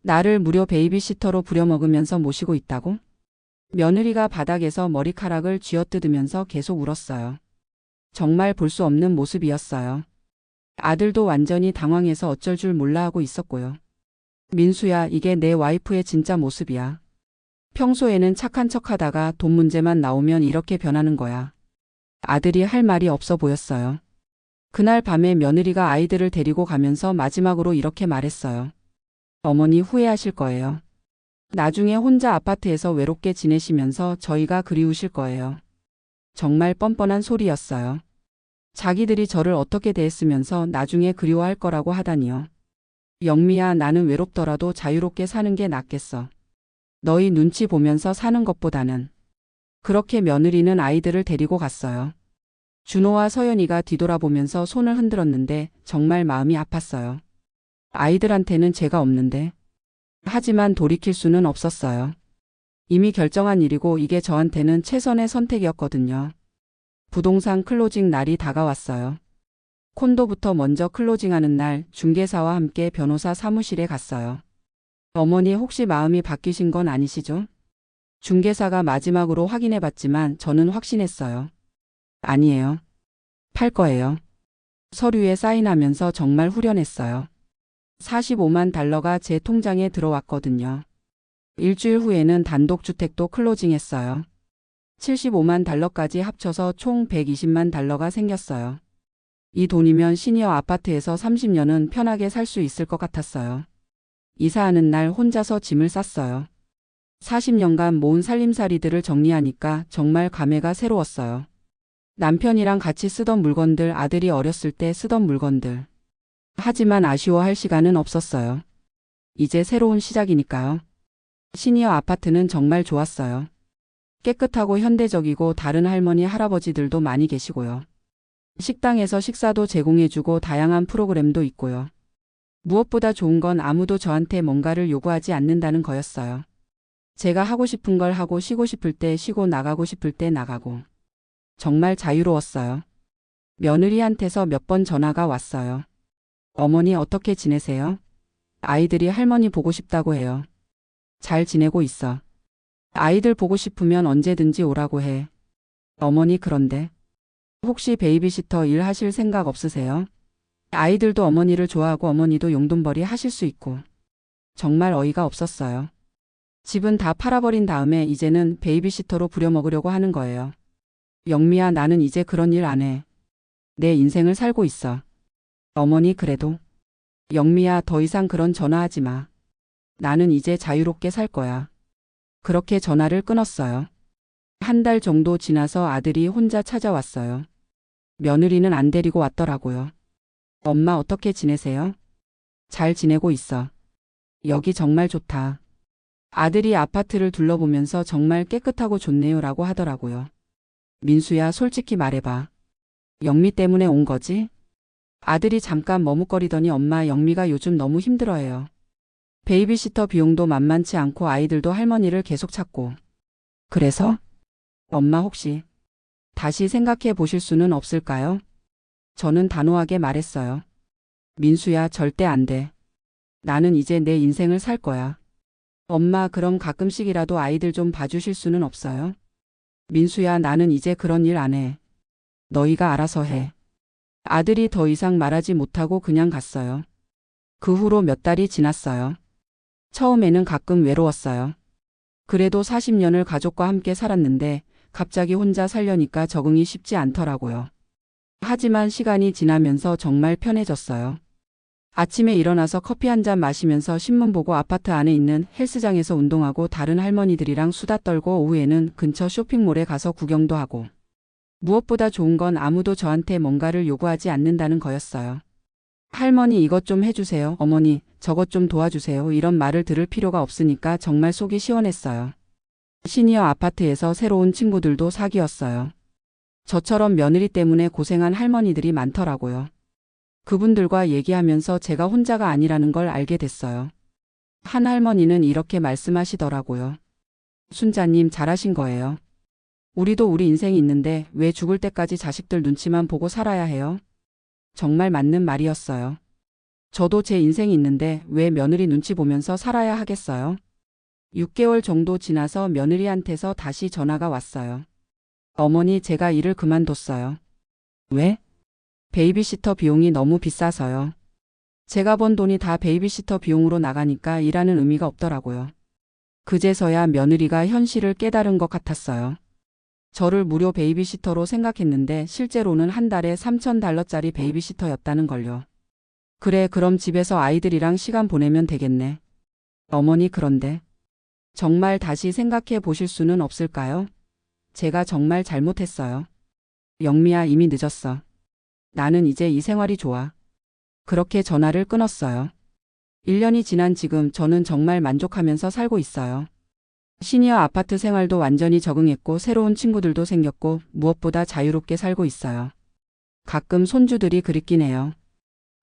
나를 무료 베이비시터로 부려먹으면서 모시고 있다고? 며느리가 바닥에서 머리카락을 쥐어뜯으면서 계속 울었어요. 정말 볼 수 없는 모습이었어요. 아들도 완전히 당황해서 어쩔 줄 몰라 하고 있었고요. 민수야, 이게 내 와이프의 진짜 모습이야. 평소에는 착한 척하다가 돈 문제만 나오면 이렇게 변하는 거야. 아들이 할 말이 없어 보였어요. 그날 밤에 며느리가 아이들을 데리고 가면서 마지막으로 이렇게 말했어요. 어머니 후회하실 거예요. 나중에 혼자 아파트에서 외롭게 지내시면서 저희가 그리우실 거예요. 정말 뻔뻔한 소리였어요. 자기들이 저를 어떻게 대했으면서 나중에 그리워할 거라고 하다니요. 영미야, 나는 외롭더라도 자유롭게 사는 게 낫겠어. 너희 눈치 보면서 사는 것보다는. 그렇게 며느리는 아이들을 데리고 갔어요. 준호와 서연이가 뒤돌아보면서 손을 흔들었는데 정말 마음이 아팠어요. 아이들한테는 죄가 없는데. 하지만 돌이킬 수는 없었어요. 이미 결정한 일이고 이게 저한테는 최선의 선택이었거든요. 부동산 클로징 날이 다가왔어요. 콘도부터 먼저 클로징하는 날 중개사와 함께 변호사 사무실에 갔어요. 어머니 혹시 마음이 바뀌신 건 아니시죠? 중개사가 마지막으로 확인해 봤지만 저는 확신했어요. 아니에요. 팔 거예요. 서류에 사인하면서 정말 후련했어요. 45만 달러가 제 통장에 들어왔거든요. 일주일 후에는 단독주택도 클로징했어요. 75만 달러까지 합쳐서 총 120만 달러가 생겼어요. 이 돈이면 시니어 아파트에서 30년은 편하게 살 수 있을 것 같았어요. 이사하는 날 혼자서 짐을 쌌어요. 40년간 모은 살림살이들을 정리하니까 정말 감회가 새로웠어요. 남편이랑 같이 쓰던 물건들, 아들이 어렸을 때 쓰던 물건들. 하지만 아쉬워할 시간은 없었어요. 이제 새로운 시작이니까요. 시니어 아파트는 정말 좋았어요. 깨끗하고 현대적이고 다른 할머니, 할아버지들도 많이 계시고요. 식당에서 식사도 제공해주고 다양한 프로그램도 있고요. 무엇보다 좋은 건 아무도 저한테 뭔가를 요구하지 않는다는 거였어요. 제가 하고 싶은 걸 하고 쉬고 싶을 때 쉬고 나가고 싶을 때 나가고. 정말 자유로웠어요. 며느리한테서 몇 번 전화가 왔어요. 어머니 어떻게 지내세요? 아이들이 할머니 보고 싶다고 해요. 잘 지내고 있어. 아이들 보고 싶으면 언제든지 오라고 해. 어머니 그런데 혹시 베이비시터 일 하실 생각 없으세요? 아이들도 어머니를 좋아하고 어머니도 용돈벌이 하실 수 있고. 정말 어이가 없었어요. 집은 다 팔아버린 다음에 이제는 베이비시터로 부려먹으려고 하는 거예요. 영미야, 나는 이제 그런 일 안 해. 내 인생을 살고 있어. 어머니 그래도. 영미야, 더 이상 그런 전화하지 마. 나는 이제 자유롭게 살 거야. 그렇게 전화를 끊었어요. 한 달 정도 지나서 아들이 혼자 찾아왔어요. 며느리는 안 데리고 왔더라고요. 엄마 어떻게 지내세요? 잘 지내고 있어. 여기 정말 좋다. 아들이 아파트를 둘러보면서 정말 깨끗하고 좋네요 라고 하더라고요. 민수야, 솔직히 말해봐. 영미 때문에 온 거지? 아들이 잠깐 머뭇거리더니 엄마, 영미가 요즘 너무 힘들어해요. 베이비시터 비용도 만만치 않고 아이들도 할머니를 계속 찾고. 그래서? 엄마 혹시 다시 생각해 보실 수는 없을까요? 저는 단호하게 말했어요. 민수야, 절대 안 돼. 나는 이제 내 인생을 살 거야. 엄마, 그럼 가끔씩이라도 아이들 좀 봐주실 수는 없어요? 민수야, 나는 이제 그런 일 안 해. 너희가 알아서 해. 아들이 더 이상 말하지 못하고 그냥 갔어요. 그 후로 몇 달이 지났어요. 처음에는 가끔 외로웠어요. 그래도 40년을 가족과 함께 살았는데 갑자기 혼자 살려니까 적응이 쉽지 않더라고요. 하지만 시간이 지나면서 정말 편해졌어요. 아침에 일어나서 커피 한 잔 마시면서 신문 보고 아파트 안에 있는 헬스장에서 운동하고 다른 할머니들이랑 수다 떨고 오후에는 근처 쇼핑몰에 가서 구경도 하고. 무엇보다 좋은 건 아무도 저한테 뭔가를 요구하지 않는다는 거였어요. 할머니 이것 좀 해주세요. 어머니 저것 좀 도와주세요. 이런 말을 들을 필요가 없으니까 정말 속이 시원했어요. 시니어 아파트에서 새로운 친구들도 사귀었어요. 저처럼 며느리 때문에 고생한 할머니들이 많더라고요. 그분들과 얘기하면서 제가 혼자가 아니라는 걸 알게 됐어요. 한 할머니는 이렇게 말씀하시더라고요. 순자님 잘하신 거예요. 우리도 우리 인생이 있는데 왜 죽을 때까지 자식들 눈치만 보고 살아야 해요? 정말 맞는 말이었어요. 저도 제 인생이 있는데 왜 며느리 눈치 보면서 살아야 하겠어요? 6개월 정도 지나서 며느리한테서 다시 전화가 왔어요. 어머니, 제가 일을 그만뒀어요. 왜? 베이비시터 비용이 너무 비싸서요. 제가 번 돈이 다 베이비시터 비용으로 나가니까 일하는 의미가 없더라고요. 그제서야 며느리가 현실을 깨달은 것 같았어요. 저를 무료 베이비시터로 생각했는데 실제로는 한 달에 $3,000짜리 베이비시터였다는 걸요. 그래, 그럼 집에서 아이들이랑 시간 보내면 되겠네. 어머니, 그런데 정말 다시 생각해 보실 수는 없을까요? 제가 정말 잘못했어요. 영미야, 이미 늦었어. 나는 이제 이 생활이 좋아. 그렇게 전화를 끊었어요. 1년이 지난 지금 저는 정말 만족하면서 살고 있어요. 시니어 아파트 생활도 완전히 적응했고 새로운 친구들도 생겼고 무엇보다 자유롭게 살고 있어요. 가끔 손주들이 그립긴 해요.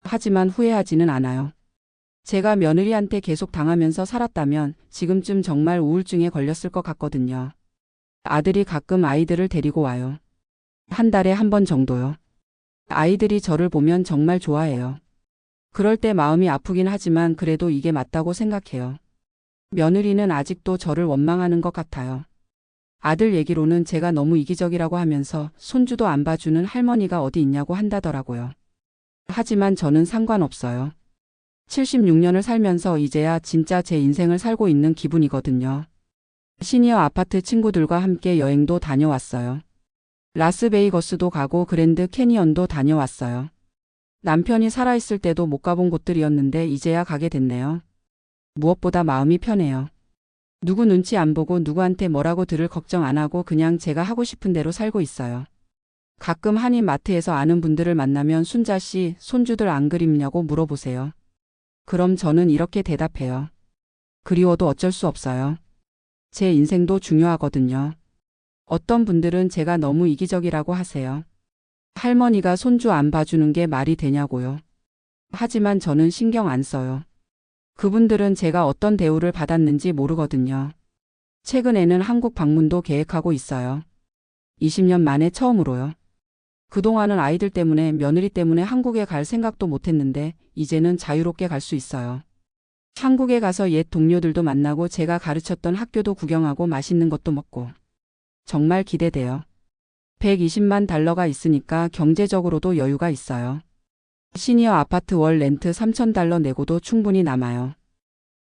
하지만 후회하지는 않아요. 제가 며느리한테 계속 당하면서 살았다면 지금쯤 정말 우울증에 걸렸을 것 같거든요. 아들이 가끔 아이들을 데리고 와요. 한 달에 한 번 정도요. 아이들이 저를 보면 정말 좋아해요. 그럴 때 마음이 아프긴 하지만 그래도 이게 맞다고 생각해요. 며느리는 아직도 저를 원망하는 것 같아요. 아들 얘기로는 제가 너무 이기적이라고 하면서 손주도 안 봐주는 할머니가 어디 있냐고 한다더라고요. 하지만 저는 상관없어요. 76년을 살면서 이제야 진짜 제 인생을 살고 있는 기분이거든요. 시니어 아파트 친구들과 함께 여행도 다녀왔어요. 라스베이거스도 가고 그랜드 캐니언도 다녀왔어요. 남편이 살아있을 때도 못 가본 곳들이었는데 이제야 가게 됐네요. 무엇보다 마음이 편해요. 누구 눈치 안 보고 누구한테 뭐라고 들을 걱정 안 하고 그냥 제가 하고 싶은 대로 살고 있어요. 가끔 한인마트에서 아는 분들을 만나면 순자씨, 손주들 안 그립냐고 물어보세요. 그럼 저는 이렇게 대답해요. 그리워도 어쩔 수 없어요. 제 인생도 중요하거든요. 어떤 분들은 제가 너무 이기적이라고 하세요. 할머니가 손주 안 봐주는 게 말이 되냐고요. 하지만 저는 신경 안 써요. 그분들은 제가 어떤 대우를 받았는지 모르거든요. 최근에는 한국 방문도 계획하고 있어요. 20년 만에 처음으로요. 그동안은 아이들 때문에 며느리 때문에 한국에 갈 생각도 못했는데 이제는 자유롭게 갈 수 있어요. 한국에 가서 옛 동료들도 만나고 제가 가르쳤던 학교도 구경하고 맛있는 것도 먹고. 정말 기대돼요. $120만 있으니까 경제적으로도 여유가 있어요. 시니어 아파트 월 렌트 $3,000 내고도 충분히 남아요.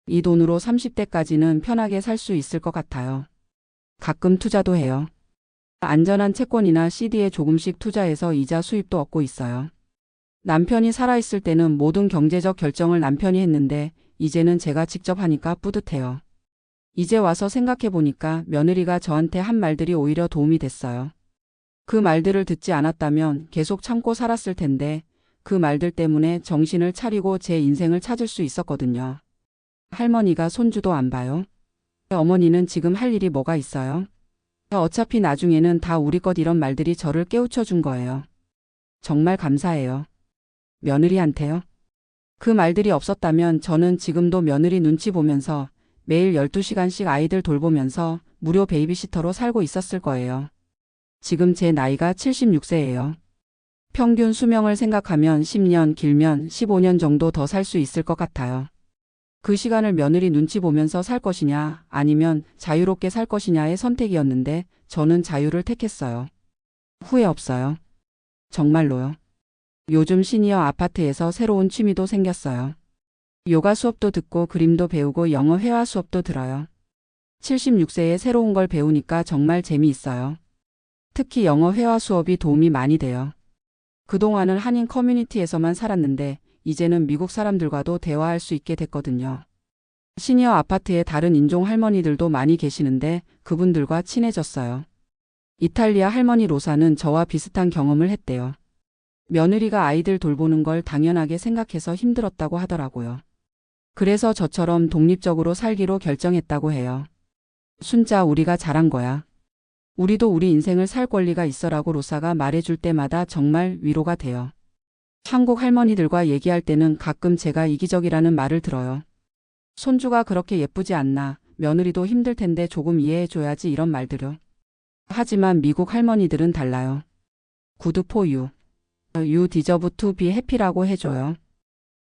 이 돈으로 30대까지는 편하게 살 수 있을 것 같아요. 가끔 투자도 해요. 안전한 채권이나 CD에 조금씩 투자해서 이자 수입도 얻고 있어요. 남편이 살아있을 때는 모든 경제적 결정을 남편이 했는데 이제는 제가 직접 하니까 뿌듯해요. 이제 와서 생각해 보니까 며느리가 저한테 한 말들이 오히려 도움이 됐어요. 그 말들을 듣지 않았다면 계속 참고 살았을 텐데 그 말들 때문에 정신을 차리고 제 인생을 찾을 수 있었거든요. 할머니가 손주도 안 봐요. 어머니는 지금 할 일이 뭐가 있어요? 어차피 나중에는 다 우리 것 이런 말들이 저를 깨우쳐 준 거예요. 정말 감사해요. 며느리한테요? 그 말들이 없었다면 저는 지금도 며느리 눈치 보면서 매일 12시간씩 아이들 돌보면서 무료 베이비시터로 살고 있었을 거예요. 지금 제 나이가 76세예요. 평균 수명을 생각하면 10년, 길면 15년 정도 더 살 수 있을 것 같아요. 그 시간을 며느리 눈치 보면서 살 것이냐 아니면 자유롭게 살 것이냐의 선택이었는데 저는 자유를 택했어요. 후회 없어요. 정말로요. 요즘 시니어 아파트에서 새로운 취미도 생겼어요. 요가 수업도 듣고 그림도 배우고 영어 회화 수업도 들어요. 76세에 새로운 걸 배우니까 정말 재미있어요. 특히 영어 회화 수업이 도움이 많이 돼요. 그동안은 한인 커뮤니티에서만 살았는데 이제는 미국 사람들과도 대화할 수 있게 됐거든요. 시니어 아파트에 다른 인종 할머니들도 많이 계시는데 그분들과 친해졌어요. 이탈리아 할머니 로사는 저와 비슷한 경험을 했대요. 며느리가 아이들 돌보는 걸 당연하게 생각해서 힘들었다고 하더라고요. 그래서 저처럼 독립적으로 살기로 결정했다고 해요. 순자, 우리가 잘한 거야. 우리도 우리 인생을 살 권리가 있어라고 로사가 말해줄 때마다 정말 위로가 돼요. 한국 할머니들과 얘기할 때는 가끔 제가 이기적이라는 말을 들어요. 손주가 그렇게 예쁘지 않나, 며느리도 힘들 텐데 조금 이해해줘야지 이런 말들요. 하지만 미국 할머니들은 달라요. Good for you. You deserve to be happy라고 해줘요.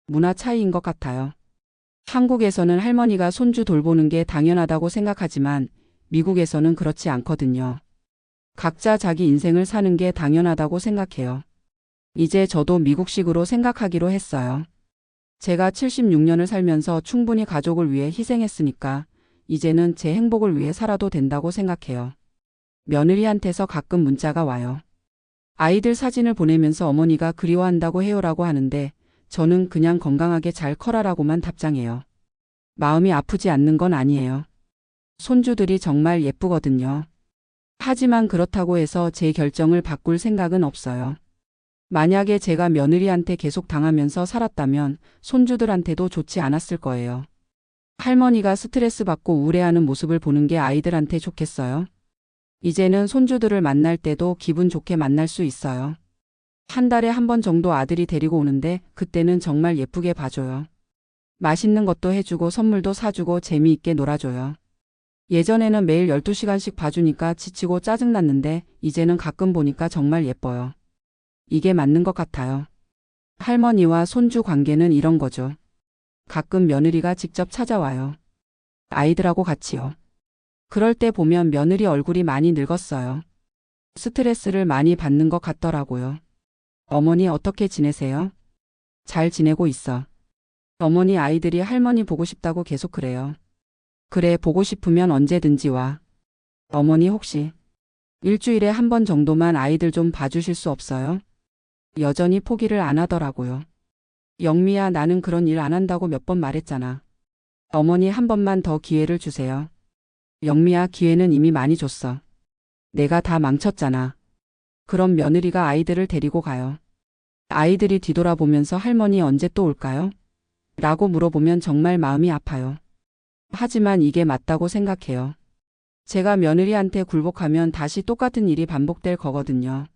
문화 차이인 것 같아요. 한국에서는 할머니가 손주 돌보는 게 당연하다고 생각하지만 미국에서는 그렇지 않거든요. 각자 자기 인생을 사는 게 당연하다고 생각해요. 이제 저도 미국식으로 생각하기로 했어요. 제가 76년을 살면서 충분히 가족을 위해 희생했으니까 이제는 제 행복을 위해 살아도 된다고 생각해요. 며느리한테서 가끔 문자가 와요. 아이들 사진을 보내면서 어머니가 그리워한다고 해요라고 하는데 저는 그냥 건강하게 잘 커라라고만 답장해요. 마음이 아프지 않는 건 아니에요. 손주들이 정말 예쁘거든요. 하지만 그렇다고 해서 제 결정을 바꿀 생각은 없어요. 만약에 제가 며느리한테 계속 당하면서 살았다면 손주들한테도 좋지 않았을 거예요. 할머니가 스트레스 받고 우울해하는 모습을 보는 게 아이들한테 좋겠어요? 이제는 손주들을 만날 때도 기분 좋게 만날 수 있어요. 한 달에 한 번 정도 아들이 데리고 오는데 그때는 정말 예쁘게 봐줘요. 맛있는 것도 해주고 선물도 사주고 재미있게 놀아줘요. 예전에는 매일 12시간씩 봐주니까 지치고 짜증났는데 이제는 가끔 보니까 정말 예뻐요. 이게 맞는 것 같아요. 할머니와 손주 관계는 이런 거죠. 가끔 며느리가 직접 찾아와요. 아이들하고 같이요. 그럴 때 보면 며느리 얼굴이 많이 늙었어요. 스트레스를 많이 받는 것 같더라고요. 어머니 어떻게 지내세요? 잘 지내고 있어. 어머니 아이들이 할머니 보고 싶다고 계속 그래요. 그래 보고 싶으면 언제든지 와. 어머니 혹시 일주일에 한 번 정도만 아이들 좀 봐주실 수 없어요? 여전히 포기를 안 하더라고요. 영미야 나는 그런 일 안 한다고 몇 번 말했잖아. 어머니 한 번만 더 기회를 주세요. 영미야 기회는 이미 많이 줬어. 내가 다 망쳤잖아. 그럼 며느리가 아이들을 데리고 가요. 아이들이 뒤돌아보면서 할머니 언제 또 올까요? 라고 물어보면 정말 마음이 아파요. 하지만 이게 맞다고 생각해요. 제가 며느리한테 굴복하면 다시 똑같은 일이 반복될 거거든요.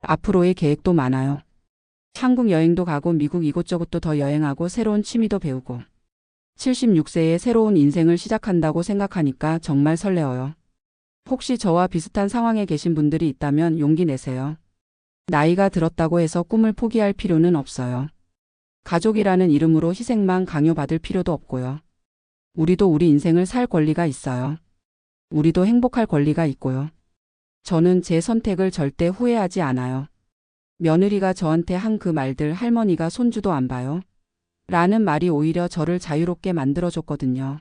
앞으로의 계획도 많아요. 한국 여행도 가고 미국 이곳저곳도 더 여행하고 새로운 취미도 배우고 76세에 새로운 인생을 시작한다고 생각하니까 정말 설레어요. 혹시 저와 비슷한 상황에 계신 분들이 있다면 용기 내세요. 나이가 들었다고 해서 꿈을 포기할 필요는 없어요. 가족이라는 이름으로 희생만 강요받을 필요도 없고요. 우리도 우리 인생을 살 권리가 있어요. 우리도 행복할 권리가 있고요. 저는 제 선택을 절대 후회하지 않아요. 며느리가 저한테 한 그 말들 할머니가 손주도 안 봐요? 라는 말이 오히려 저를 자유롭게 만들어줬거든요.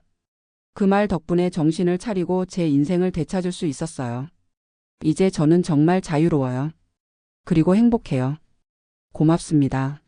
그 말 덕분에 정신을 차리고 제 인생을 되찾을 수 있었어요. 이제 저는 정말 자유로워요. 그리고 행복해요. 고맙습니다.